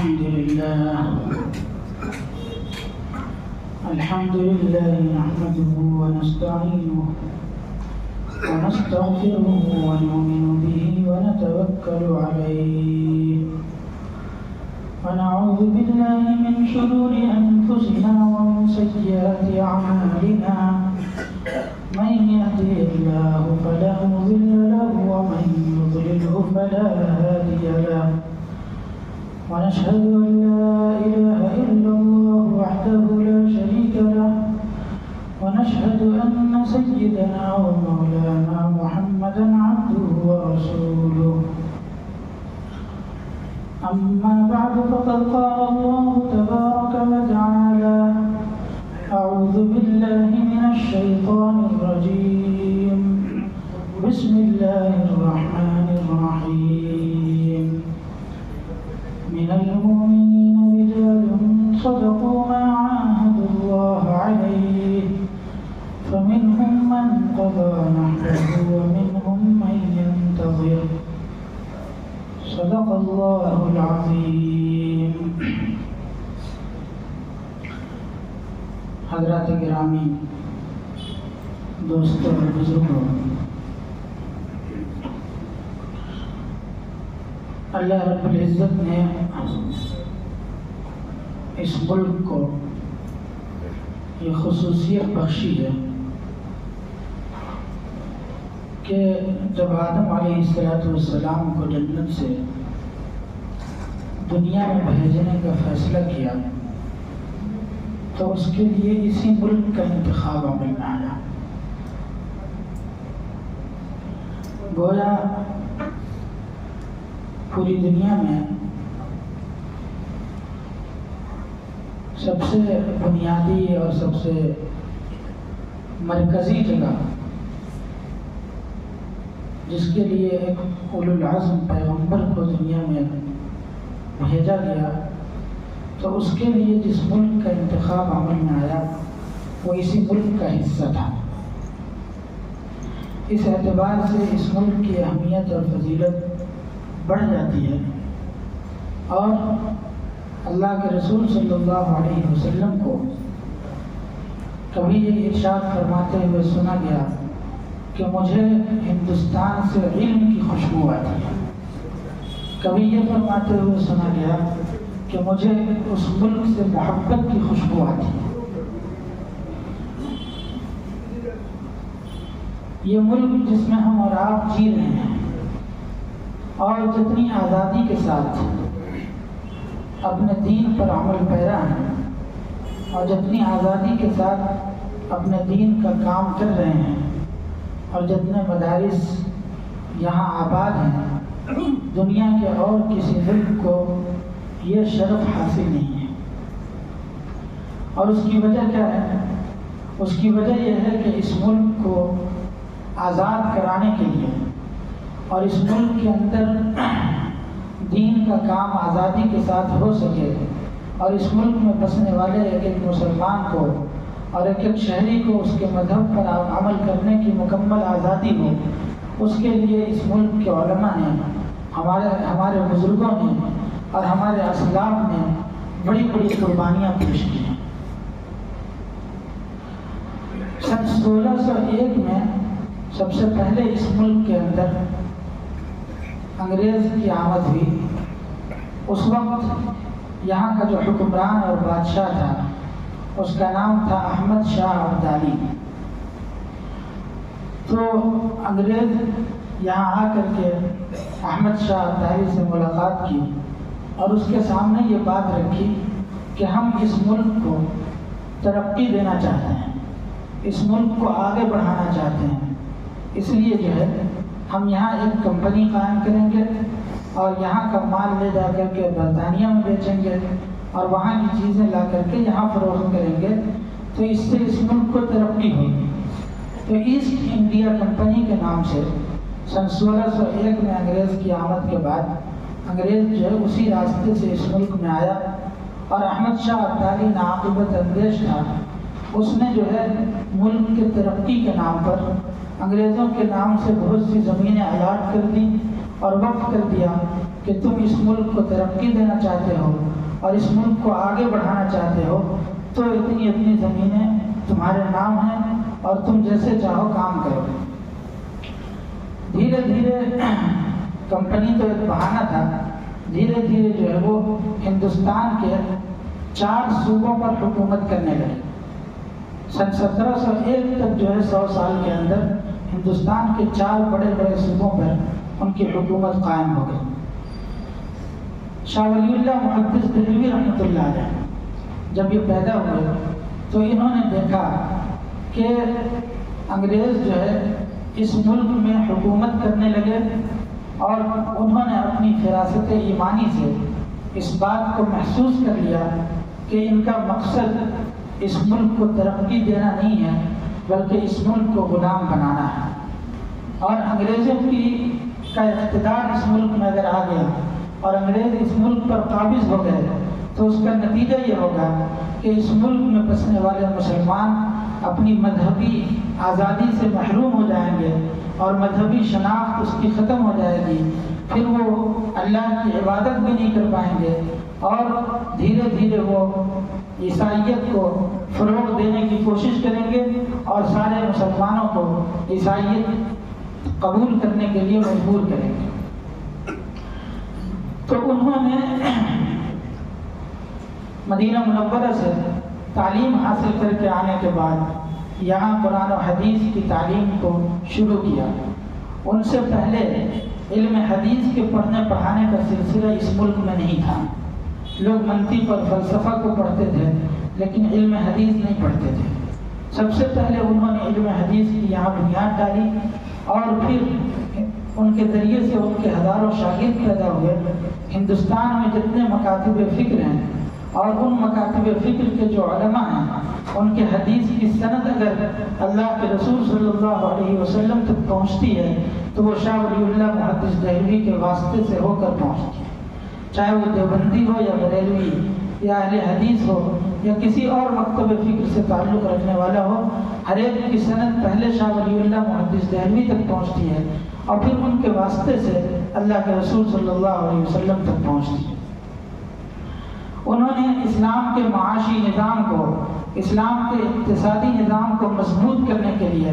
الحمد لله نحمده ونستعينه ونستغفره ونؤمن به ونتوكل عليه ونعوذ بالله من شرور أنفسنا ومن سيئات أعمالنا من يهده الله فلا مضل له ومن يضلله فلا هادي له ونشهد أن لا إله إلا الله وحده لا شريك له ونشهد أن سيدنا ومولانا محمدا عبده ورسوله أما بعد فقد قال الله تبارك وتعالى أعوذ بالله من الشيطان الرجيم بسم الله الرحمن الرحيم من المؤمنين رجال صدقوا ما عاهدوا الله عليه فمنهم من قضى نحبه ومنهم من ينتظر صدق الله العظيم. حضرات گرامی، دوستوں اور بزرگوں، اللہ رب العزت نے اس ملک کو یہ خصوصیت بخشی ہے کہ جب آدم علیہ السلام کو جنت سے دنیا میں بھیجنے کا فیصلہ کیا تو اس کے لیے اسی ملک کا انتخاب عمل میں آیا. گویا پوری دنیا میں سب سے بنیادی اور سب سے مرکزی جگہ جس کے لیے ایک اولو العزم پیغمبر کو دنیا میں بھیجا گیا تو اس کے لیے جس ملک کا انتخاب عمل میں آیا وہ اسی ملک کا حصہ تھا. اس اعتبار سے اس ملک کی اہمیت اور فضیلت بڑھ جاتی ہے اور اللہ کے رسول صلی اللہ علیہ وسلم کو کبھی یہ ارشاد فرماتے ہوئے سنا گیا کہ مجھے ہندوستان سے علم کی خوشبو آتی ہے. کبھی یہ فرماتے ہوئے سنا گیا کہ مجھے اس ملک سے محبت کی خوشبو آتی ہے. یہ ملک جس میں ہم اور آپ جی رہے ہیں اور جتنی آزادی کے ساتھ اپنے دین پر عمل پیرا ہیں اور جتنی آزادی کے ساتھ اپنے دین کا کام کر رہے ہیں اور جتنے مدارس یہاں آباد ہیں، دنیا کے اور کسی ملک کو یہ شرف حاصل نہیں ہے. اور اس کی وجہ کیا ہے؟ اس کی وجہ یہ ہے کہ اس ملک کو آزاد کرانے کے لیے اور اس ملک کے اندر دین کا کام آزادی کے ساتھ ہو سکے اور اس ملک میں بسنے والے ایک ایک مسلمان کو اور ایک ایک شہری کو اس کے مذہب پر عمل کرنے کی مکمل آزادی ہو، اس کے لیے اس ملک کے علماء نے، ہمارے بزرگوں نے اور ہمارے اسلاف نے بڑی بڑی قربانیاں پیش کی ہیں. سن 1601 میں سب سے پہلے اس ملک کے اندر انگریز کی آمد ہوئی. اس وقت یہاں کا جو حکمران اور بادشاہ تھا اس کا نام تھا احمد شاہ ابدالی. تو انگریز یہاں آ کر کے احمد شاہ ابدالی سے ملاقات کی اور اس کے سامنے یہ بات رکھی کہ ہم اس ملک کو ترقی دینا چاہتے ہیں، اس ملک کو آگے بڑھانا چاہتے ہیں. اس لیے جو ہے ہم یہاں ایک کمپنی قائم کریں گے اور یہاں کا مال لے جا کر کے برطانیہ میں بیچیں گے اور وہاں کی چیزیں لا کر کے یہاں فروخت کریں گے تو اس سے اس ملک کو ترقی ہوگی. تو ایسٹ انڈیا کمپنی کے نام سے سن 1601 میں انگریز کی آمد کے بعد انگریز جو ہے اسی راستے سے اس ملک میں آیا اور احمد شاہ ابدالی ناعاقبت اندیش تھا. اس نے جو ہے ملک کے ترقی کے نام پر انگریزوں کے نام سے بہت سی زمینیں الاٹ کر دیں اور وقف کر دیا کہ تم اس ملک کو ترقی دینا چاہتے ہو اور اس ملک کو آگے بڑھانا چاہتے ہو تو اتنی زمینیں تمہارے نام ہیں اور تم جیسے چاہو کام کرو۔ دھیرے دھیرے کمپنی تو ایک بہانہ تھا، دھیرے دھیرے جو ہے وہ ہندوستان کے 4 صوبوں پر حکومت کرنے لگی۔ سن 1701 تک جو ہے 100 سال کے اندر ہندوستان کے 4 بڑے بڑے صوبوں پر ان کی حکومت قائم ہو گئی۔ شاہ ولی اللہ محدث دہلوی رحمۃ اللہ علیہ جب یہ پیدا ہوئے تو انہوں نے دیکھا کہ انگریز جو ہے اس ملک میں حکومت کرنے لگے اور انہوں نے اپنی فراست ایمانی سے اس بات کو محسوس کر لیا کہ ان کا مقصد اس ملک کو ترقی دینا نہیں ہے بلکہ اس ملک کو غلام بنانا ہے، اور انگریزوں کا اقتدار اس ملک میں اگر آ گیا اور انگریز اس ملک پر قابض ہو گئے تو اس کا نتیجہ یہ ہوگا کہ اس ملک میں بسنے والے مسلمان اپنی مذہبی آزادی سے محروم ہو جائیں گے اور مذہبی شناخت اس کی ختم ہو جائے گی، پھر وہ اللہ کی عبادت بھی نہیں کر پائیں گے اور دھیرے دھیرے وہ عیسائیت کو فروغ دینے کی کوشش کریں گے اور سارے مسلمانوں کو عیسائیت قبول کرنے کے لیے مجبور کریں گے۔ تو انہوں نے مدینہ منورہ سے تعلیم حاصل کر کے آنے کے بعد یہاں قرآن و حدیث کی تعلیم کو شروع کیا۔ ان سے پہلے علم حدیث کے پڑھنے پڑھانے کا سلسلہ اس ملک میں نہیں تھا۔ لوگ منطق اور فلسفہ کو پڑھتے تھے لیکن علم حدیث نہیں پڑھتے تھے۔ سب سے پہلے انہوں نے علم حدیث کی یہاں بنیاد ڈالی اور پھر ان کے ذریعے سے ان کے ہزاروں شاگرد پیدا ہوئے۔ ہندوستان میں جتنے مکاتب فکر ہیں اور ان مکاتب فکر کے جو علماء ہیں ان کے حدیث کی سند اگر اللہ کے رسول صلی اللہ علیہ وسلم تک پہنچتی ہے تو وہ شاہ ولی اللہ محدث دہلوی کے واسطے سے ہو کر پہنچتی ہے، چاہے وہ دیوبندی ہو یا بریلوی یا اہل حدیث ہو یا کسی اور مکتب فکر سے تعلق رکھنے والا ہو، ہر ایک کی سند پہلے شاہ ولی اللہ محدث دہلوی تک پہنچتی ہے اور پھر ان کے واسطے سے اللہ کے رسول صلی اللہ علیہ وسلم تک پہنچتی ہے۔ انہوں نے اسلام کے معاشی نظام کو، اسلام کے اقتصادی نظام کو مضبوط کرنے کے لیے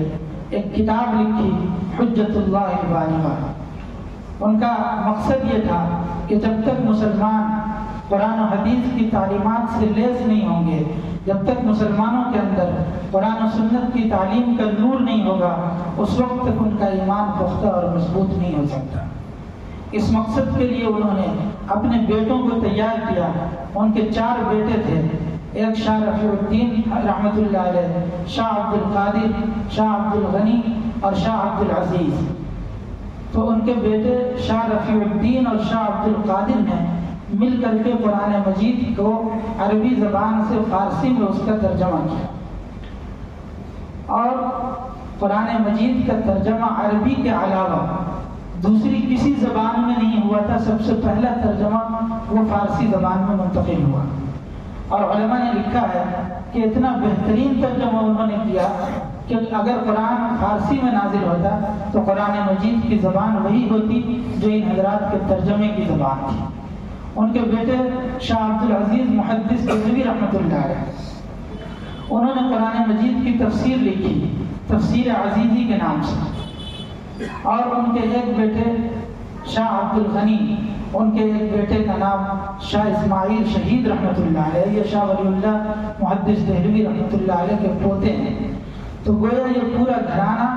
ایک کتاب لکھی، حجت اللہ البالغہ۔ ان کا مقصد یہ تھا کہ جب تک مسلمان قرآن و حدیث کی تعلیمات سے لیس نہیں ہوں گے، جب تک مسلمانوں کے اندر قرآن و سنت کی تعلیم کا نور نہیں ہوگا، اس وقت تک ان کا ایمان پختہ اور مضبوط نہیں ہو سکتا۔ اس مقصد کے لیے انہوں نے اپنے بیٹوں کو تیار کیا۔ ان کے 4 بیٹے تھے، ایک شاہ رفیع الدین رحمۃ اللہ علیہ، شاہ عبد القادر، شاہ عبد الغنی اور شاہ عبد العزیز۔ تو ان کے بیٹے شاہ رفیع الدین اور شاہ عبد القادر نے مل کر کے قرآن مجید کو عربی زبان سے فارسی میں اس کا ترجمہ کیا، اور قرآن مجید کا ترجمہ عربی کے علاوہ دوسری کسی زبان میں نہیں ہوا تھا۔ سب سے پہلا ترجمہ وہ فارسی زبان میں منتقل ہوا، اور علماء نے لکھا ہے کہ اتنا بہترین ترجمہ انہوں نے کیا کہ اگر قرآن فارسی میں نازل ہوتا تو قرآن مجید کی زبان وہی ہوتی جو ان حضرات کے ترجمے کی زبان تھی۔ ان کے بیٹے شاہ عبد العزیز محدث دہلوی رحمۃ اللہ علیہ، انہوں نے قرآن مجید کی تفسیر لکھی، تفسیر عزیزی کے نام سے، اور ان کے ایک بیٹے شاہ عبد الغنی، ان کے ایک بیٹے کا نام شاہ اسماعیل شہید رحمۃ اللہ علیہ، یہ شاہ ولی اللہ محدث دہلوی رحمۃ اللہ علیہ کے پوتے ہیں۔ تو گویا یہ پورا گھرانہ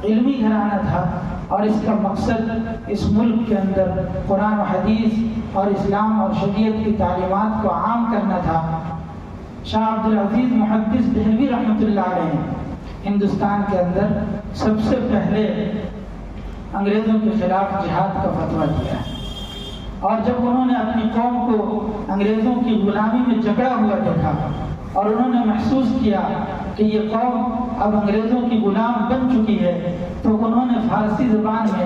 علمی گھرانہ تھا، اور اس کا مقصد اس ملک کے اندر قرآن و حدیث اور اسلام اور شریعت کی تعلیمات کو عام کرنا تھا۔ شاہ عبد العزیز محدث دہلوی رحمۃ اللہ علیہ ہندوستان کے اندر سب سے پہلے انگریزوں کے خلاف جہاد کا فتویٰ دیا، اور جب انہوں نے اپنی قوم کو انگریزوں کی غلامی میں جکڑا ہوا دیکھا اور انہوں نے محسوس کیا کہ یہ قوم اب انگریزوں کی غلام بن چکی ہے، تو انہوں نے فارسی زبان میں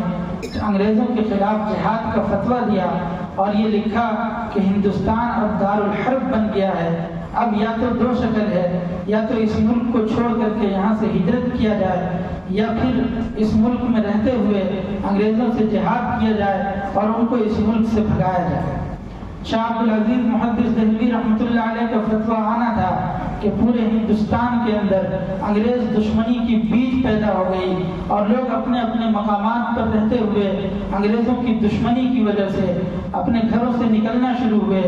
انگریزوں کے خلاف جہاد کا فتویٰ دیا اور یہ لکھا کہ ہندوستان اب دار الحرب بن گیا ہے، اب یا تو دو شکل ہے، یا تو اس ملک کو چھوڑ کر کے یہاں سے ہجرت کیا جائے، یا پھر اس ملک میں رہتے ہوئے انگریزوں سے جہاد کیا جائے اور ان کو اس ملک سے بھگایا جائے۔ شاہ عبدالعزیز محدث دہلوی رحمۃ اللہ علیہ کا فتویٰ آنا تھا کہ پورے ہندوستان کے اندر انگریز دشمنی کی بیج پیدا ہو گئی اور لوگ اپنے اپنے مقامات پر رہتے ہوئے انگریزوں کی دشمنی کی وجہ سے اپنے گھروں سے نکلنا شروع ہوئے۔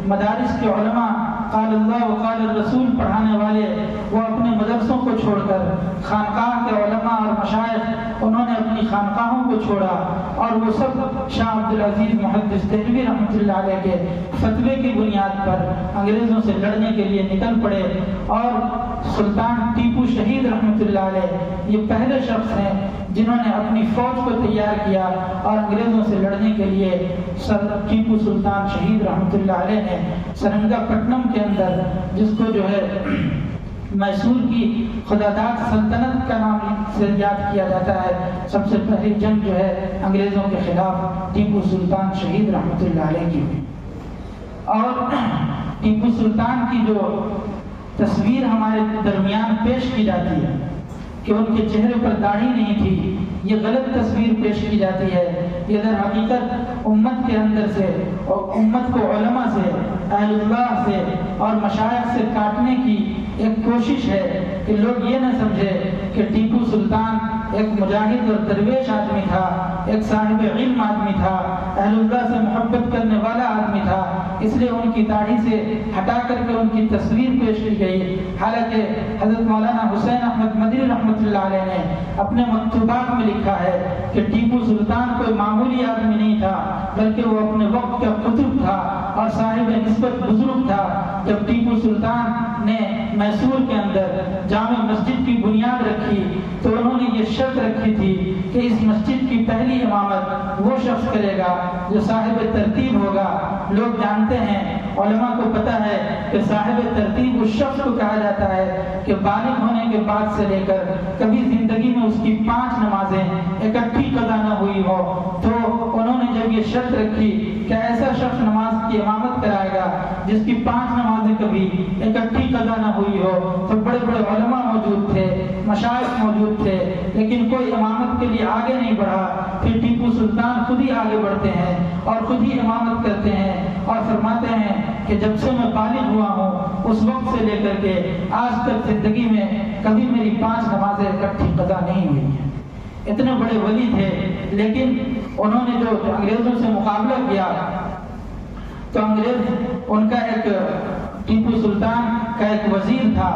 مدارس کے علماء قال اللہ و قال الرسول پڑھانے والے وہ اپنے مدرسوں کو چھوڑ کر خانقاہ کے علماء اور مشائخ انہوں نے اپنی خانقاہوں کو چھوڑا اور وہ سب شاہ عبدالعزیز محدث دہلوی رحمۃ اللہ علیہ کے فتوے کی بنیاد پر انگریزوں سے لڑنے کے لیے نکل پڑے۔ اور سلطان ٹیپو شہید رحمۃ اللہ علیہ یہ پہلے شخص ہیں جنہوں نے اپنی فوج کو تیار کیا اور انگریزوں سے لڑنے کے لیے ٹیپو سلطان شہید رحمۃ اللہ علیہ نے سرنگا پٹنم کے اندر، جس کو جو ہے میسور کی خداداد سلطنت کا نام سے یاد کیا جاتا ہے، سب سے پہلی جنگ جو ہے انگریزوں کے خلاف ٹیپو سلطان شہید رحمۃ اللہ علیہ کی ہوئی۔ اور ٹیپو سلطان کی جو تصویر ہمارے درمیان پیش کی جاتی ہے کہ ان کے چہرے پر داڑھی نہیں تھی، یہ غلط تصویر پیش کی جاتی ہے۔ یہ در حقیقت امت کے اندر سے اور امت کو علماء سے، اہل اللہ سے اور مشائخ سے کاٹنے کی ایک کوشش ہے کہ لوگ یہ نہ سمجھے کہ ٹیپو سلطان ایک مجاہد اور درویش آدمی تھا، ایک صاحب علم آدمی تھا، اہل اللہ سے محبت کرنے والا آدمی تھا، اس لیے ان کی داڑھی سے ہٹا کر کے ان کی تصویر پیش کی گئی۔ حالانکہ حضرت مولانا حسین احمد مدنی رحمۃ اللہ علیہ نے اپنے مکتوبات میں لکھا ہے کہ ٹیپو سلطان کوئی معمولی آدمی نہیں تھا، بلکہ وہ اپنے وقت کا قطب تھا اور صاحب نسبت بزرگ تھا۔ جب ٹیپو سلطان نے میسور کے اندر جامع مسجد کی بنیاد رکھی تو انہوں نے یہ شرط رکھی تھی کہ اس مسجد کی پہلی امامت وہ شخص کرے گا جو صاحب ترتیب ہوگا۔ لوگ جانتے ہیں، علماء کو پتہ ہے کہ صاحب ترتیب اس شخص کو کہا جاتا ہے کہ بالغ ہونے کے بعد سے لے کر کبھی زندگی میں اس کی 5 نمازیں اکٹھی قضا نہ ہوئی ہو۔ تو انہوں نے جب یہ شرط رکھی کہ ایسا شخص نماز کی امامت کرائے گا جس کی 5 نمازیں کبھی اکٹھی قضا نہ ہوئی ہو، تو بڑے بڑے علماء موجود تھے، مشائخ موجود تھے، لیکن کوئی امامت کے لیے آگے نہیں بڑھا۔ پھر ٹیپو سلطان خود ہی آگے بڑھتے ہیں اور خود ہی امامت کرتے ہیں اور فرماتے ہیں کہ جب سے میں بالغ ہوا ہوں اس وقت سے لے کر کے آج تک زندگی میں کبھی میری 5 نمازیں اکٹھی قضا نہیں ہوئی ہیں۔ اتنے بڑے ولی تھے، لیکن انہوں نے جو انگریزوں سے مقابلہ کیا تو انگریز ان کا ایک ٹیپو سلطان کا ایک وزیر تھا،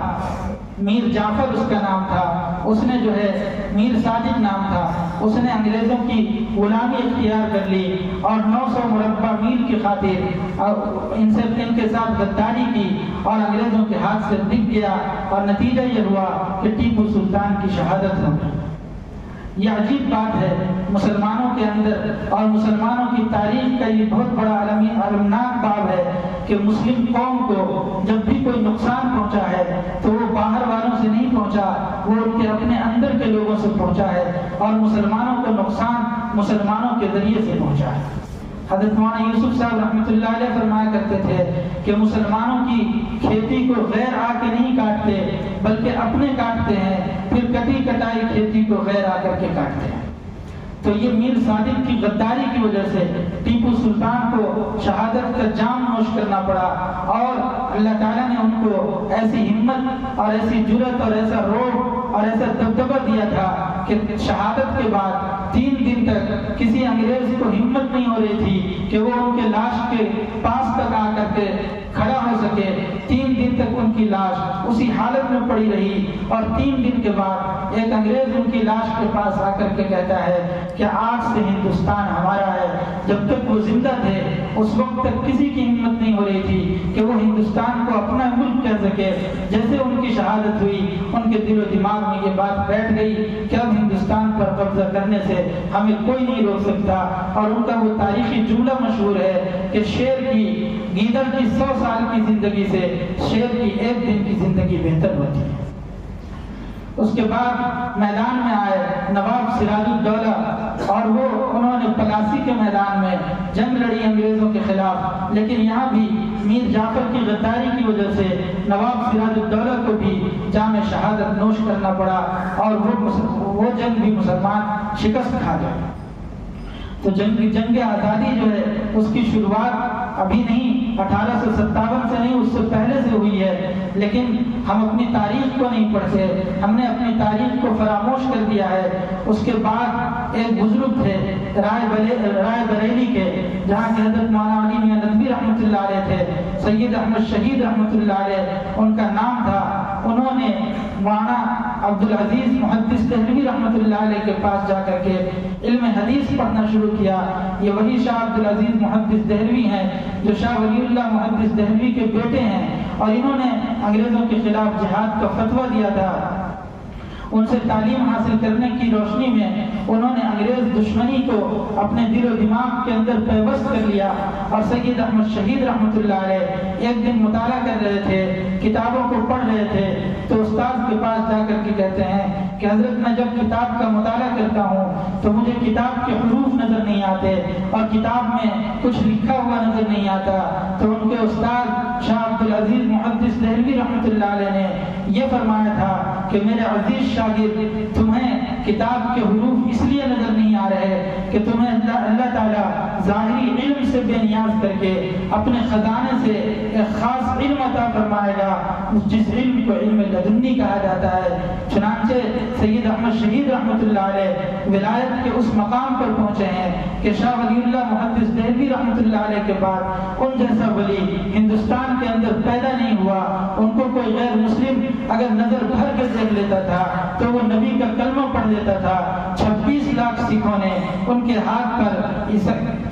میر جعفر اس کا نام تھا، اس نے جو ہے میر صادق نام تھا، اس نے انگریزوں کی غلامی اختیار کر لی اور 900 مربع میل کی خاطر ان کے ساتھ غداری کی اور انگریزوں کے ہاتھ سے دکھ گیا اور نتیجہ یہ ہوا کہ ٹیپو سلطان کی شہادت ہو گئی۔ یہ عجیب بات ہے مسلمانوں کے اندر اور مسلمانوں کی تاریخ کا یہ بہت بڑا المناک باب ہے کہ مسلم قوم کو جب بھی کوئی نقصان پہنچا ہے تو وہ باہر والوں سے نہیں پہنچا، وہ ان کے اپنے اندر کے لوگوں سے پہنچا ہے، اور مسلمانوں کو نقصان مسلمانوں کے ذریعے سے پہنچا ہے۔ حضرت مولانا یوسف صاحب رحمۃ اللہ علیہ فرمایا کرتے تھے کہ مسلمانوں کی کھیتی کو غیر آ کے نہیں کاٹتے بلکہ اپنے کاٹتے ہیں، پھر کٹی کٹائی کھیتی کو غیر آ کر کے کاٹتے ہیں۔ تو یہ میر صادق کی غداری کی وجہ سے ٹیپو سلطان کو شہادت کا جام نوش کرنا پڑا، اور اللہ تعالیٰ نے ان کو ایسی ہمت اور ایسی جرأت اور ایسا روب اور ایسا دبدبہ دیا تھا کہ شہادت کے بعد 3 دن تک کسی انگریز کو ہمت نہیں ہو رہی تھی کہ وہ ان کے لاش کے پاس تک آ کر کے کھڑا ہو سکے۔ 3 دن تک ان کی لاش اسی حالت میں پڑی رہی، اور 3 دن کے بعد ایک انگریز ان کی لاش کے پاس آ کر کے کہتا ہے کہ آج سے ہندوستان ہمارا ہے۔ جب تک وہ زندہ تھے اس وقت تک کسی کی ہمت نہیں ہو رہی تھی کہ وہ ہندوستان کو اپنا ملک کہہ سکے۔ جیسے ان کی شہادت ہوئی ان کے دل و دماغ میں یہ بات بیٹھ گئی کہ اب ہندوستان پر قبضہ کرنے سے ہمیں کوئی نہیں روک سکتا، اور ان کا وہ تاریخی جملہ مشہور ہے کہ شیر کی گیدڑ کی 100 سال کی زندگی سے شیر کی 1 دن کی زندگی بہتر ہوتی ہے۔ اس کے بعد میدان میں آئے نواب سراج الدولہ، اور انہوں نے پلاسی کے میدان میں جنگ لڑی انگریزوں کے خلاف، لیکن یہاں بھی میر جعفر کی غداری کی وجہ سے نواب سراج الدولہ کو بھی جام شہادت نوش کرنا پڑا اور وہ جنگ بھی مسلمان شکست کھا گئے۔ تو جنگ آزادی جو ہے اس کی شروعات ابھی نہیں 1857 سے نہیں، اس سے پہلے سے ہوئی ہے، لیکن ہم اپنی تاریخ کو نہیں پڑھتے، ہم نے اپنی تاریخ کو فراموش کر دیا ہے۔ اس کے بعد ایک بزرگ تھے رائے بریلی کے، جہاں کہ حضرت مولانا علی میاں ندوی رحمۃ اللہ علیہ تھے، سید احمد شہید رحمۃ اللہ علیہ ان کا نام تھا۔ انہوں نے مولانا عبدالعزیز محدث دہلوی رحمۃ اللہ علیہ کے پاس جا کر کے علم حدیث پڑھنا شروع کیا۔ یہ وہی شاہ عبدالعزیز محدث دہلوی ہیں جو شاہ ولی اللہ محدث دہلوی کے بیٹے ہیں، اور انہوں نے انگریزوں کے خلاف جہاد کا فتویٰ دیا تھا۔ ان سے تعلیم حاصل کرنے کی روشنی میں انہوں نے انگریز دشمنی کو اپنے دل و دماغ کے اندر پیوست کر لیا، اور سید احمد شہید رحمۃ اللہ علیہ ایک دن مطالعہ کر رہے تھے، کتابوں کو پڑھ رہے تھے، تو استاد کے پاس جا کر کے کہتے ہیں کہ حضرت میں جب کتاب کا مطالعہ کرتا ہوں تو مجھے کتاب کے حروف نظر نہیں آتے اور کتاب میں کچھ لکھا ہوا نظر نہیں آتا۔ تو ان کے استاد شاہ عبدالعزیز محدث دہلوی رحمۃ اللہ علیہ نے یہ فرمایا تھا کہ میرے عزیز شاگرد، تمہیں کتاب کے حروف اس لیے نظر نہیں آ رہے کہ تمہیں اللہ تعالیٰ ظاہری علم سے بے نیاز کر کے اپنے خزانے سے ایک خاص علم عطا فرمائے گا، جس علم کو علم لدنی کہا جاتا ہے۔ چنانچہ سید احمد شہید رحمۃ اللہ علیہ ولایت کے اس مقام پر پہنچے ہیں کہ شاہ ولی اللہ محدث دہلوی رحمۃ اللہ علیہ کے بعد ان جیسا ولی ہندوستان کے اندر پیدا نہیں ہوا۔ ان کو کوئی غیر مسلم اگر نظر بھر کے دیکھ لیتا تھا تو وہ نبی کا کلمہ پڑھ لیتا تھا۔ 26 لاکھ سکھوں نے ان کے ہاتھ پر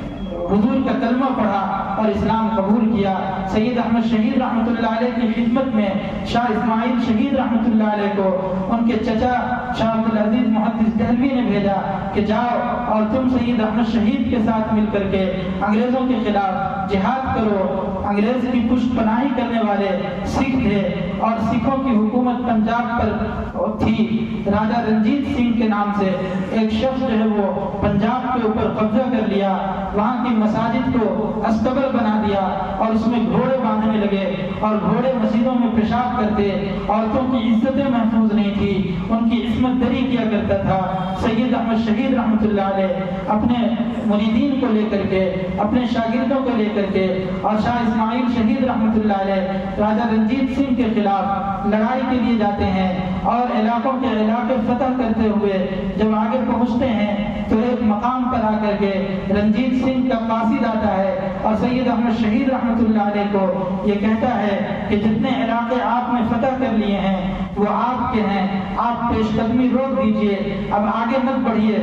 حضور کا کلمہ پڑھا اور اسلام قبول کیا۔ سید احمد شہید رحمۃ اللہ علیہ کی خدمت میں شاہ اسماعیل شہید رحمۃ اللہ علیہ کو ان کے چچا شاہ عبدالعزیز محدث دہلوی نے بھیجا کہ جاؤ اور تم سید احمد شہید کے ساتھ مل کر کے انگریزوں کے خلاف جہاد کرو۔ انگریز کی پشت پناہی کرنے والے سکھ تھے اور سکھوں کی حکومت پنجاب پر تھی۔ راجہ رنجیت سنگھ کے نام سے ایک شخص جو ہے وہ پنجاب کے اوپر قبضہ کر لیا، وہاں کی مساجد کو استبل بنا دیا اور اس میں گھوڑے باندھنے لگے، اور گھوڑے مسجدوں میں پیشاب کرتے، عورتوں کی عزتیں محفوظ نہیں تھی، ان کی عصمت دری کیا کرتا تھا۔ سید احمد شہید رحمۃ اللہ علیہ اپنے مریدین کو لے کر کے، اپنے شاگردوں کو لے کر کے، اور شاہ اسماعیل شہید رحمۃ اللہ علیہ راجہ رنجیت سنگھ کے خلاف لڑائی کے لیے جاتے ہیں، اور علاقوں کے علاقے فتح کرتے ہوئے جب آگے پہنچتے ہیں تو ایک مقام پر آ کر کے رنجیت سنگھ کا قاصد آتا ہے اور سید احمد شہید رحمۃ اللہ علیہ کو یہ کہتا ہے کہ جتنے علاقے آپ نے فتح کر لیے ہیں وہ آپ کے ہیں، آپ پیش قدمی روک دیجئے، اب آگے مت بڑھیے،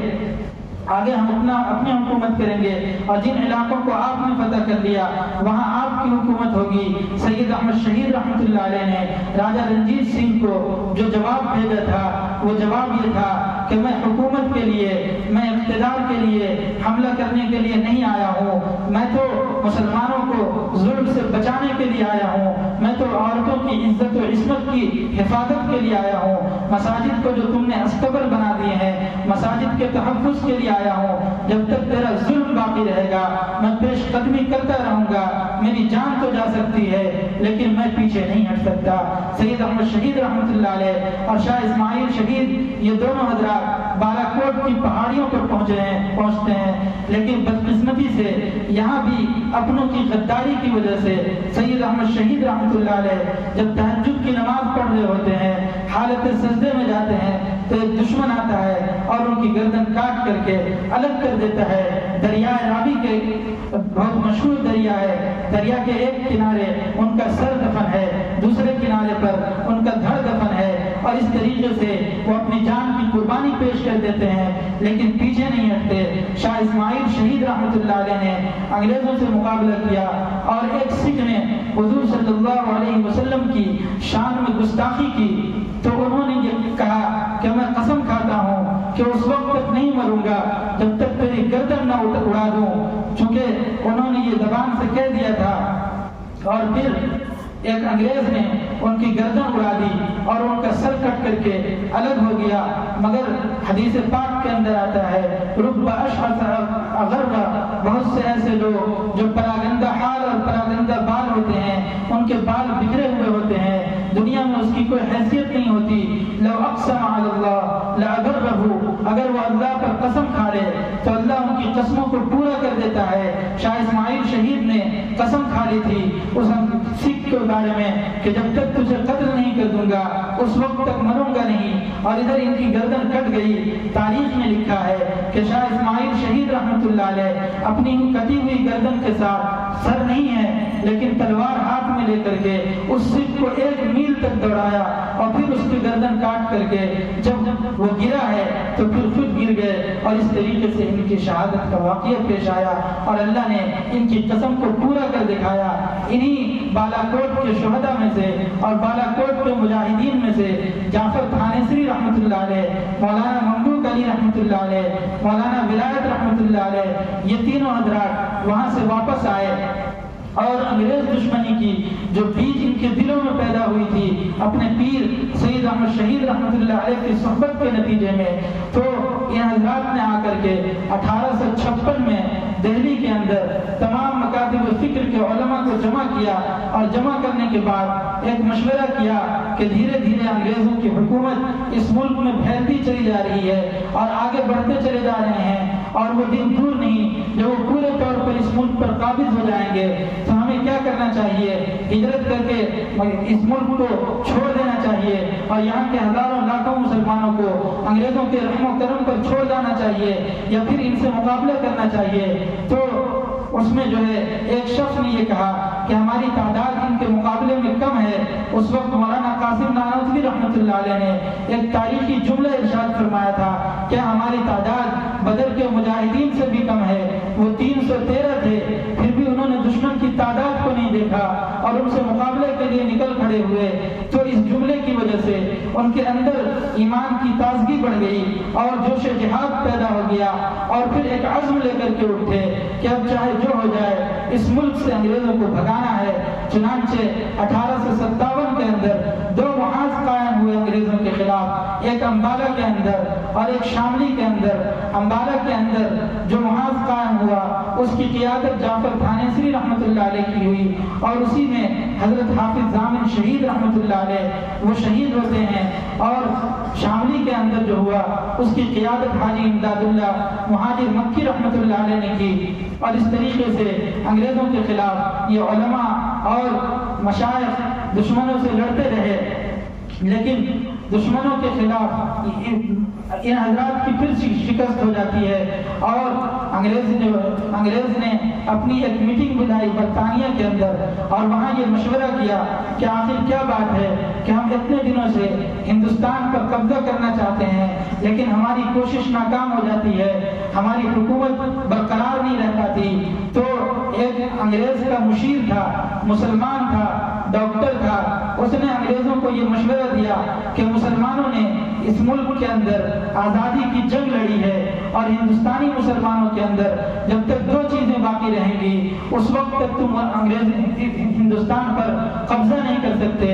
آگے ہم اپنی حکومت کریں گے، اور جن علاقوں کو آپ نے فتح کر لیا وہاں آپ کی حکومت ہوگی۔ سید احمد شہید رحمۃ اللہ علیہ نے راجہ رنجیت سنگھ کو جو جواب بھیجا تھا وہ جواب یہ تھا کہ میں حکومت کے لیے، میں اقتدار کے لیے حملہ کرنے کے لیے نہیں آیا ہوں، میں تو مسلمانوں کو ظلم سے بچانے کے لیے آیا ہوں، میں تو عورتوں کی عزت و عصمت کی حفاظت کے لیے آیا ہوں، مساجد کو جو تم نے استبل بنا دیے ہیں مساجد کے تحفظ کے لیے آیا ہوں، جب تک تیرا ظلم باقی رہے گا میں پیش قدمی کرتا رہوں گا، میری جان تو جا سکتی ہے لیکن میں پیچھے نہیں ہٹ سکتا۔ سید احمد شہید رحمۃ اللہ علیہ اور شاہ اسماعیل شہید یہ دونوں حضرات بالا کوٹ کی پہاڑیوں پر پہنچتے ہیں، لیکن بدقسمتی سے یہاں بھی اپنوں کی غداری کی وجہ سے سید احمد شہید رحمۃ اللہ علیہ جب تہجد کی نماز پڑھ رہے ہوتے ہیں، حالت سجدے میں جاتے ہیں تو ایک دشمن آتا ہے اور ان کی گردن کاٹ کر کے الگ کر دیتا ہے۔ دریائے راوی کے بہت مشہور دریا ہے، دریا کے ایک کنارے ان کا سر دفن ہے، دوسرے کنارے پر ان کا دھڑ دفن ہے، اور اس طریقے سے وہ اپنی جان کی قربانی پیش کر دیتے ہیں لیکن پیچھے نہیں ہٹتے۔ شاہ اسماعیل شہید رحمۃ اللہ علیہ نے انگریزوں سے مقابلہ کیا اور ایک سکھ نے حضور صلی اللہ علیہ وسلم کی شان میں گستاخی کی، تو انہوں نے یہ کہا کہ میں قسم کھاتا ہوں کہ اس وقت تک نہیں مروں گا جب تک تیری گردن نہ اڑا دوں، چونکہ انہوں نے یہ زبان سے کہہ دیا تھا، اور پھر ایک انگریز نے ان کی گردن اڑا دی اور ان کا سر کٹ کر کے الگ ہو گیا۔ مگر حدیث پاک کے اندر آتا ہے رب اشعث اغر، بہت سے ایسے لوگ جو پراگندہ حال اور پراگندہ بال ہوتے ہیں اگر وہ اللہ پر قسم کھا لے تو اللہ ان کی قسموں کو پورا کر دیتا ہے۔ شاہ اسماعیل شہید نے قسم کھا لی تھی اس سکھ کے بارے میں کہ جب تک تجھے قتل نہیں کر دوں گا اس وقت تک مروں گا نہیں، اور ادھر ان کی گردن کٹ گئی۔ تاریخ میں لکھا ہے کہ شاہ اسماعیل شہید رحمۃ اللہ علیہ اپنی کٹی ہوئی گردن کے ساتھ، سر نہیں ہے لیکن تلوار ہاتھ میں لے کر کے اس سکھ کو 1 میل تک دوڑایا، اور پھر اس کی گردن کاٹ کر کے جب وہ گرا ہے تو پھر خود گر گئے، اور اس طریقے سے ان کی شہادت کا واقعہ پیش آیا، اور اللہ نے ان کی قسم کو پورا کر دکھایا۔ انہی بالا کوٹ کے شہداء میں سے اور بالا کوٹ کے مجاہدین میں سے جعفر تھانیسری رحمۃ اللہ علیہ، مولانا مملوک علی رحمۃ اللہ علیہ، مولانا ولایت رحمۃ اللہ علیہ، یہ تینوں حضرات وہاں سے واپس آئے، اور انگریز دشمنی کی جو بیج ان کے دلوں میں پیدا ہوئی تھی اپنے پیر سید احمد شہید رحمۃ اللہ علیہ کی صحبت کے نتیجے میں، تو ان حضرات نے آ کر کے 1856 میں دہلی کے اندر تمام مکاتب فکر کے علماء کو جمع کیا، اور جمع کرنے کے بعد ایک مشورہ کیا کہ دھیرے دھیرے انگریزوں کی حکومت اس ملک میں پھیلتی چلی جا رہی ہے اور آگے بڑھتے چلے جا رہے ہیں، اور وہ دن دور نہیں جو وہ پورے طور پر اس ملک پر قابض ہو جائیں گے، تو ہمیں کیا کرنا چاہیے؟ ہجرت کر کے اس ملک کو چھوڑ دینا چاہیے، اور یہاں کے ہزاروں لاکھوں مسلمانوں کو انگریزوں کے رحم و کرم پر چھوڑ جانا چاہیے، یا پھر ان سے مقابلہ کرنا چاہیے۔ تو اس میں جو ہے ایک شخص نے یہ کہا کہ ہماری تعداد ان کے مقابلے میں کم ہے۔ اس وقت مولانا قاسم نانوتوی رحمۃ اللہ علیہ نے ایک تاریخی جملہ ارشاد فرمایا تھا کہ ہماری تعداد بدر کے مجاہدین سے بھی کم ہے، وہ 313 تھے، پھر بھی انہوں نے دشمن کی تعداد کو نہیں دیکھا اور ان سے مقابلے کے لیے نکل کھڑے ہوئے۔ تو اس جملے کی وجہ سے ان کے اندر ایمان کی تازگی بڑھ گئی اور جوش جہاد پیدا ہو گیا، اور پھر ایک عزم لے کر کے اٹھے کہ اب چاہے جو ہو جائے اس ملک سے انگریزوں کو بھگانا ہے۔ چنانچہ 1857 کے اندر 2 محاذ قائم ہوئے انگریزوں کے خلاف، ایک امبالہ کے اندر اور ایک شاملی کے اندر۔ امبالہ کے اندر جو محاذ قائم ہوا اس کی قیادت جعفر تھانیسری رحمۃ اللہ علیہ کی ہوئی، اور اسی میں حضرت حافظ ضامن شہید رحمۃ اللہ علیہ وہ شہید ہوتے ہیں، اور شاملی کے اندر جو ہوا اس کی قیادت حاجی امداد اللہ مہاجر مکی رحمۃ اللہ علیہ نے کی۔ اور اس طریقے سے انگریزوں کے خلاف یہ علماء اور مشائخ دشمنوں سے لڑتے رہے، لیکن دشمنوں کے خلاف ان حضرات کی پھر شکست ہو جاتی ہے، اور انگریز نے اپنی ایک میٹنگ بلائی برطانیہ کے اندر، اور وہاں یہ مشورہ کیا کہ آخر کیا بات ہے کہ ہم اتنے دنوں سے ہندوستان پر قبضہ کرنا چاہتے ہیں لیکن ہماری کوشش ناکام ہو جاتی ہے، ہماری حکومت برقرار نہیں رہ پاتی۔ تو ایک انگریز کا مشیر تھا، مسلمان تھا، ڈاکٹر تھا، اس نے انگریزوں کو یہ مشورہ دیا کہ مسلمانوں نے اس ملک کے اندر آزادی کی جنگ لڑی ہے، اور ہندوستانی مسلمانوں کے اندر جب تک 2 چیزیں باقی رہیں گی اس وقت تک تم ہندوستان پر قبضہ نہیں کر سکتے۔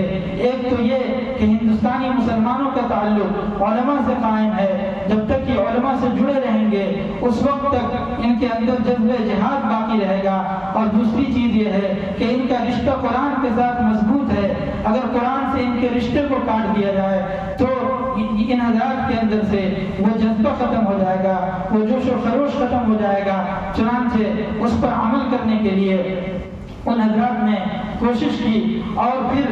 ایک تو یہ کہ ہندوستانی مسلمانوں کا تعلق علماء سے قائم ہے، جب تک یہ علماء سے جڑے رہیں گے اس وقت تک ان کے اندر جذبہ جہاد باقی رہے گا، اور دوسری چیز یہ ہے کہ ان کا رشتہ قرآن کے ساتھ مضبوط ہے، اگر قرآن سے ان کے رشتے کو کاٹ دیا جائے تو ان حضرات کے اندر سے وہ جذبہ ختم ہو جائے گا، وہ جوش و خروش ختم ہو جائے گا۔ چنانچہ اس پر عمل کرنے کے لیے ان حضرات نے کوشش کی، اور پھر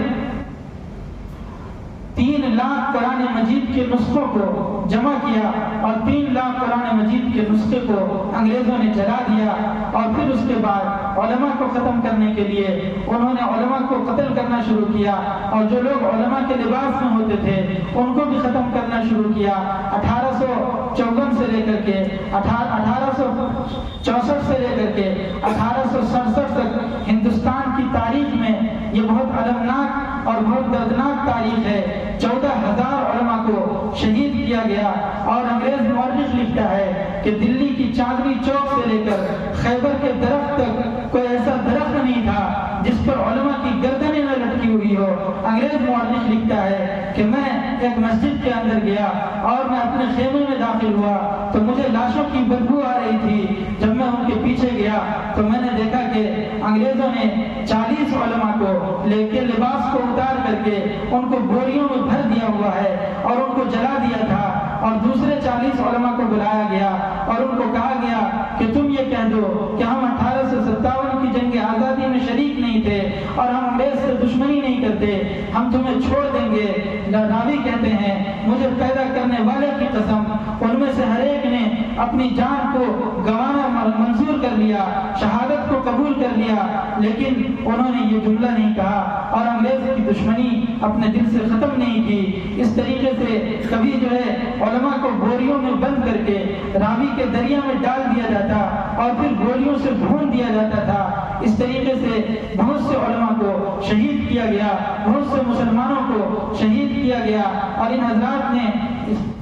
3 لاکھ قرآن مجید کے نسخوں کو جمع کیا، اور 3 لاکھ قرآن مجید کے نسخے کو انگریزوں نے جلا دیا، اور پھر اس کے بعد علماء کو ختم کرنے کے لیے انہوں نے علماء کو قتل کرنا شروع کیا، اور جو لوگ علماء کے لباس میں ہوتے تھے ان کو بھی ختم کرنا شروع کیا۔ 1854 سے لے کر کے 1864 سے لے کر کے 1867 تک ہندوستان کی تاریخ میں یہ بہت المناک اور بہت دردناک تاریخ ہے۔ 14,000 علماء کو شہید کیا گیا، اور انگریز مورخ لکھتا ہے کہ دلی کی چاندنی چوک سے لے کر خیبر کے درخت تک کوئی ایسا درخت نہیں تھا جس پر علماء کی گردنیں نہ لٹکی ہوئی ہو۔ انگریز مورخ لکھتا ہے کہ میں ایک مسجد کے اندر گیا اور میں اپنے خیمے میں داخل ہوا تو مجھے لاشوں کی بدبو آ رہی تھی۔ جب میں ان کے پیچھے گیا تو میں نے دیکھا کہ انگریزوں نے 40 علماء کو لے کے لباس کو اتار کر کے ان کو بوریوں میں بھر دیا ہوا ہے اور ان کو جلا دیا تھا۔ اور دوسرے 40 علماء کو بلایا گیا اور ان کو کہا گیا کہ تم یہ کہہ دو کہ ہم 1857 کی جنگ آزادی میں شریک نہیں تھے اور ہم انگریز سے دشمنی نہیں کرتے، ہم تمہیں چھوڑ دیں گے۔ راوی کہتے ہیں مجھے پیدا کرنے والے کی قسم، ان میں سے ہر ایک نے اپنی جان کو گنوانا منظور کر لیا، شہادت کو قبول کر لیا، لیکن انہوں نے یہ جملہ نہیں کہا اور انگریز کی دشمنی اپنے دل سے ختم نہیں کی۔ اس طریقے سے کبھی جو ہے علماء کو گولیوں میں بند کر کے راوی کے دریا میں ڈال دیا جاتا اور پھر گولیوں سے بھون دیا جاتا تھا۔ اس طریقے سے بہت سے علماء کو شہید کیا گیا، بہت سے مسلمانوں کو شہید کیا گیا، اور ان حضرات نے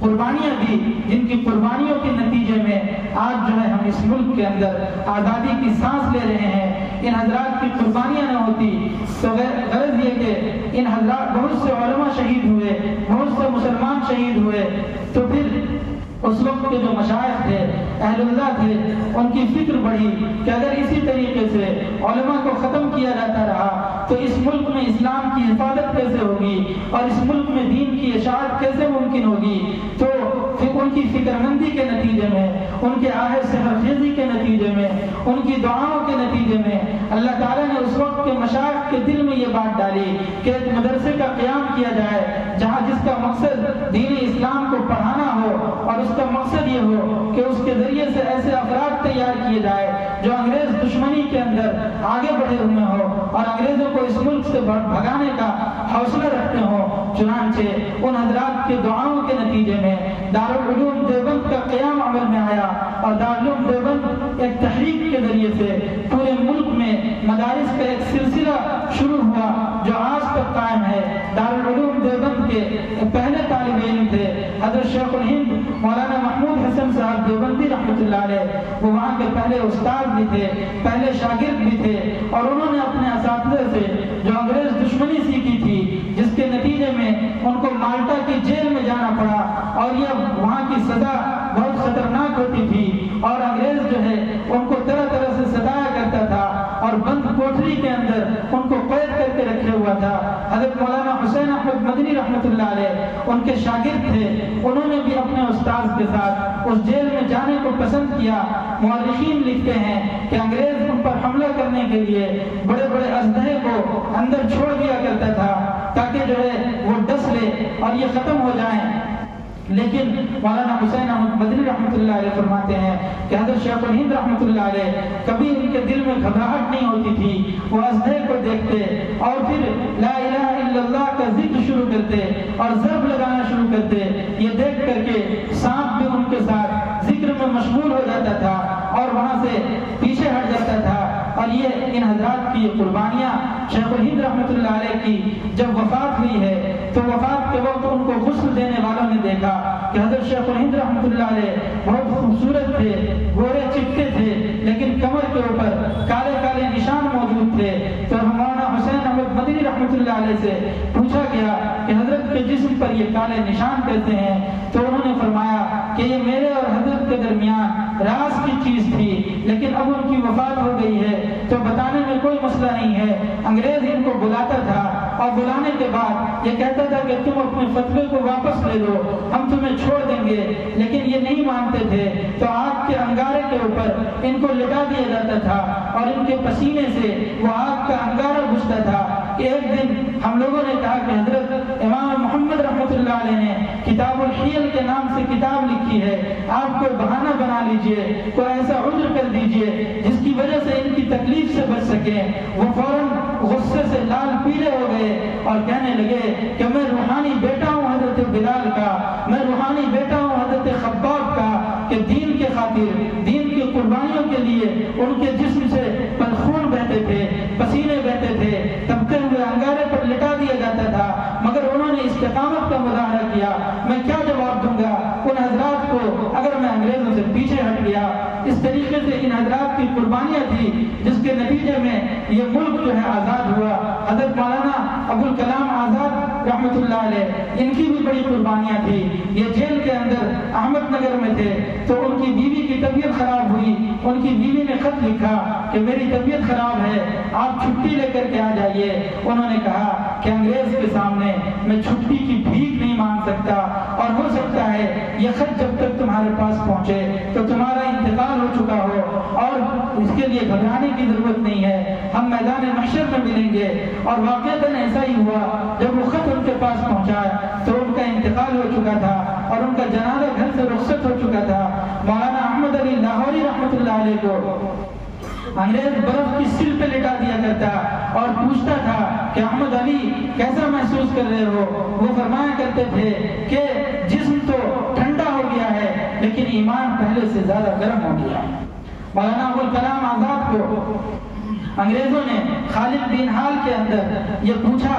قربانیاں دی جن کی قربانیوں کے نتیجے میں آج جو ہے ہم اس ملک کے اندر آزادی کی سانس لے رہے ہیں۔ ان حضرات کی قربانیاں نہ ہوتی تو غرض یہ کہ ان حضرات بہت سے علماء شہید ہوئے، بہت سے مسلمان شہید ہوئے، تو پھر اس وقت کے جو مشائخ تھے، اہل اللہ تھے، ان کی فکر بڑھی کہ اگر اسی طریقے سے علماء کو ختم کیا جاتا رہا تو اس ملک میں اسلام کی حفاظت کیسے ہوگی اور اس ملک میں دین کی اشاعت کیسے ممکن ہوگی۔ تو پھر ان کی فکر مندی کے نتیجے میں، ان کے آہ سحرخیزی کے نتیجے میں، ان کی دعاؤں کے نتیجے میں اللہ تعالیٰ نے اس وقت کے مشائخ کے دل میں یہ بات ڈالی کہ ایک مدرسے کا قیام کیا جائے جہاں جس کا مقصد دین اسلام کو پڑھانا ہو، اور اس کا مقصد یہ ہو کہ اس کے ذریعے سے ایسے افراد تیار کیے جائے جو انگریز دشمنی کے اندر آگے بڑھے ہوئے ہوں اور انگریزوں کو اس ملک سے بھگانے کا حوصلہ رکھتے ہوں۔ چنانچہ ان حضرات کے دعاؤں کے نتیجے میں دارالعلوم دیوبند کا قیام عمل میں آیا، اور دارالعلوم دیوبند ایک تحریک کے ذریعے سے پورے ملک میں مدارس کا ایک سلسلہ شروع ہوا جو آج تک قائم ہے۔ دارالعلوم دیوبند کے پہلے طالب علم تھے حضرت شیخ الہند مولانا محمود حسن صاحب دیوبندی رحمۃ اللہ علیہ، وہ وہاں کے پہلے استاد بھی تھے، پہلے شاگرد بھی تھے، اور انہوں نے اپنے اساتذہ سے جو انگریز دشمنی سیکھی تھی جس کے نتیجے میں ان کو مالٹا کی جیل میں جانا پڑا، اور یہ وہاں کی سزا بہت خطرناک ہوتی تھی اور انگریز جو ہے ان کو طرح طرح سے ستایا کرتا تھا اور بند کوٹری کے اندر ان کو قید کر کے رکھے ہوا تھا۔ حضرت مولانا حسین احمد مدنی رحمۃ اللہ علیہ ان کے شاگرد تھے، انہوں نے بھی اپنے استاذ کے ساتھ اس جیل میں جانے کو پسند کیا۔ مورخین لکھتے ہیں کہ انگریز ان پر حملہ کرنے کے لیے بڑے بڑے اسلحے کو اندر چھوڑ دیا کرتا تھا تاکہ جو ہے وہ ڈس لے اور یہ ختم ہو جائیں، لیکن مولانا حسین احمد مدنی رحمۃ اللہ علیہ فرماتے ہیں کہ حضرت شیخ الہند رحمۃ اللہ علیہ کبھی ان کے دل میں گھبراہٹ نہیں ہوتی تھی، وہ اسلحے کو دیکھتے اور پھر لا الہ الا اللہ کا ذکر شروع کرتے اور ضرب لگانا شروع کرتے، یہ دیکھ کر کے سانپ بھی ان کے ساتھ ذکر میں مشغول ہو جاتا تھا اور وہاں سے پیچھے ہٹ جاتا تھا۔ اور یہ ان حضرات کی قربانیاں شیخ الہند رحمۃ اللہ علیہ کی جب وفات ہوئی ہے تو وفات کے وقت ان کو غسل دینے والوں نے دیکھا کہ حضرت شیخ الہند رحمۃ اللہ علیہ بہت خوبصورت تھے، گورے چپٹے تھے، لیکن کمر کے اوپر کالے کالے نشان موجود تھے۔ تو مولانا حسین احمد مدنی رحمۃ اللہ علیہ سے پوچھا گیا کہ حضرت کے جسم پر یہ کالے نشان کیسے ہیں؟ تو انہوں نے فرمایا کہ یہ میرے اور حضرت کے درمیان راز کی چیز تھی، لیکن اب ان کی وفات ہو گئی ہے تو بتانے میں کوئی مسئلہ نہیں ہے۔ انگریز ان کو بلاتا تھا اور بلانے کے بعد یہ کہتا تھا کہ تم اپنے فتوے کو واپس لے لو، ہم تمہیں چھوڑ دیں گے، لیکن یہ نہیں مانتے تھے تو آگ کے انگارے کے اوپر ان کو لٹا دیا جاتا تھا اور ان کے پسینے سے وہ آگ کا انگارہ گھستا تھا۔ ایک دن ہم لوگوں نے کہا کہ حضرت امام محمد رحمۃ اللہ علیہ نے کتاب الحیل کے نام سے کتاب لکھی ہے، آپ کوئی بہانہ بنا لیجئے، کوئی ایسا عذر کر دیجئے جس کی وجہ سے ان کی تکلیف سے بچ سکیں۔ وہ فوراً غصے سے لال پیلے ہو گئے اور کہنے لگے کہ میں روحانی بیٹا ہوں حضرت بلال کا، میں روحانی بیٹا ہوں حضرت خباب کا، کہ دین کے خاطر، دین کی قربانیوں کے لیے ان کے جسم سے خون بہتے تھے، پسینے بہتے تھے، تپتے ہوئے انگارے پر لٹا دیا جاتا تھا، مگر انہوں نے استقامت کا مظاہرہ کیا۔ میں کیا جواب دوں گا ان حضرات کو اگر میں انگریزوں سے پیچھے ہٹ گیا؟ اس طریقے سے ان حضرات کی قربانیاں تھی جس کے نتیجے میں یہ ملک جو ہے آزاد ہوا۔ حضرت مولانا ابوالکلام آزاد رحمۃ اللہ علیہ ان کی بھی بڑی قربانیاں تھی۔ یہ جیل کے اندر احمد نگر میں تھے تو ان کی بیوی کی طبیعت خراب ہوئی، ان کی بیوی نے خط لکھا کہ میری طبیعت خراب ہے، آپ چھٹی لے کر کے آ جائیے۔ انہوں نے کہا کہ انگریز کے سامنے میں چھٹی کی بھیک نہیں مانگ سکتا، اور ہو سکتا ہے یہ خط جب تک تمہارے پاس پہنچے تو تمہارا انتقال ہو چکا ہو، اور اس کے لیے گھبرانے کی ضرورت نہیں ہے، ہم میدان محشر میں ملیں گے۔ اور واقعتاً ایسا ہی ہوا، جب وہ خط ان کے پاس پہنچا تو ان کا انتقال ہو چکا تھا اور ان کا جنازہ گھر سے رخصت ہو چکا تھا۔ مولانا احمد علی لاہوری رحمۃ اللہ علیہ کو انگریز برف کی سل پہ لٹا دیا کرتا اور پوچھتا تھا کہ احمد علی کیسا محسوس کر رہے ہو؟ وہ فرمایا کرتے تھے کہ جسم تو ٹھنڈا ہو گیا ہے لیکن ایمان پہلے سے زیادہ گرم ہو گیا ہے۔ مولانا ابوالکلام آزاد کو انگریزوں نے خالد دین حال کے اندر یہ پوچھا،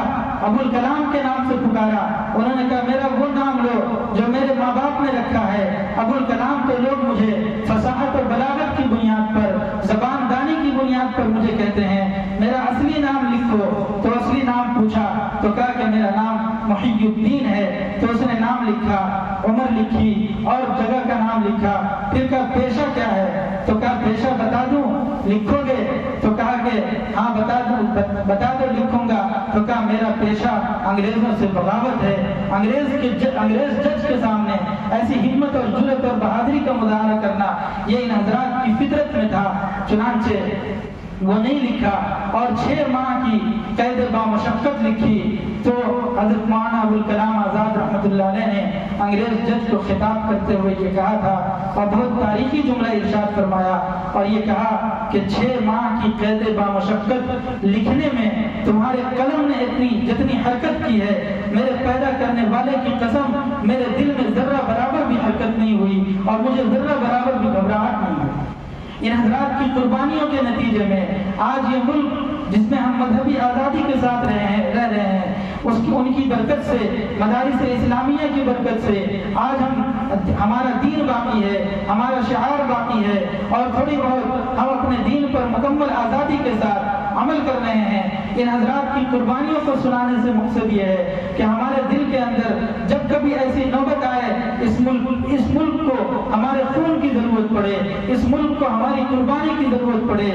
ابوالکلام کے نام سے پکارا، انہوں نے کہا میرا وہ نام لو جو میرے ماں باپ نے رکھا ہے۔ ابوالکلام تو لوگ مجھے فصاحت اور بلاغت کی بنیاد پر، زبان دانی کی بنیاد پر مجھے کہتے ہیں، میرا اصلی نام لکھو۔ تو اصلی نام پوچھا تو کہا کہ میرا نام محی الدین ہے۔ تو اس نے نام لکھا، عمر لکھی اور جگہ کا نام لکھا۔ پھر کہا پیشہ کیا ہے؟ تو کہا پیشہ بتا دوں لکھو گے؟ تو کہا کہ ہاں بتا دو لکھوں گا۔ تو کہا میرا پیشہ انگریزوں سے بغاوت ہے۔ انگریز جج کے سامنے ایسی ہمت اور جرأت اور بہادری کا مظاہرہ کرنا یہ ان حضرات کی فطرت میں تھا، چنانچہ وہ نہیں لکھا اور 6 ماہ کی قید بامشقت لکھی۔ تو حضرت مولانا ابوالکلام آزاد رحمۃ اللہ علیہ نے انگریز جج کو خطاب کرتے ہوئے یہ کہا تھا، اور بہت تاریخی جملہ ارشاد فرمایا، اور یہ کہا کہ 6 ماہ کی قید بامشقت لکھنے میں تمہارے قلم نے جتنی حرکت کی ہے، میرے پیدا کرنے والے کی قسم میرے دل میں ذرہ برابر بھی حرکت نہیں ہوئی اور مجھے ذرہ برابر بھی گھبراہٹ نہیں ہوئی۔ ان حضرات کی قربانیوں کے نتیجے میں آج یہ ملک جس میں ہم مذہبی آزادی کے ساتھ رہ رہے ہیں، ان کی برکت سے، مدارس اسلامیہ کی برکت سے آج ہمارا دین باقی ہے، ہمارا شعار باقی ہے، اور تھوڑی بہت ہم اپنے دین پر مکمل آزادی کے ساتھ عمل کر رہے ہیں۔ ان حضرات کی قربانیوں کو سنانے سے مقصد یہ ہے کہ ہمارے دل کے اندر جب کبھی ایسی نوبت آئے، اس ملک کو ہمارے خون کی ضرورت پڑے، اس ملک کو ہماری قربانی کی ضرورت پڑے،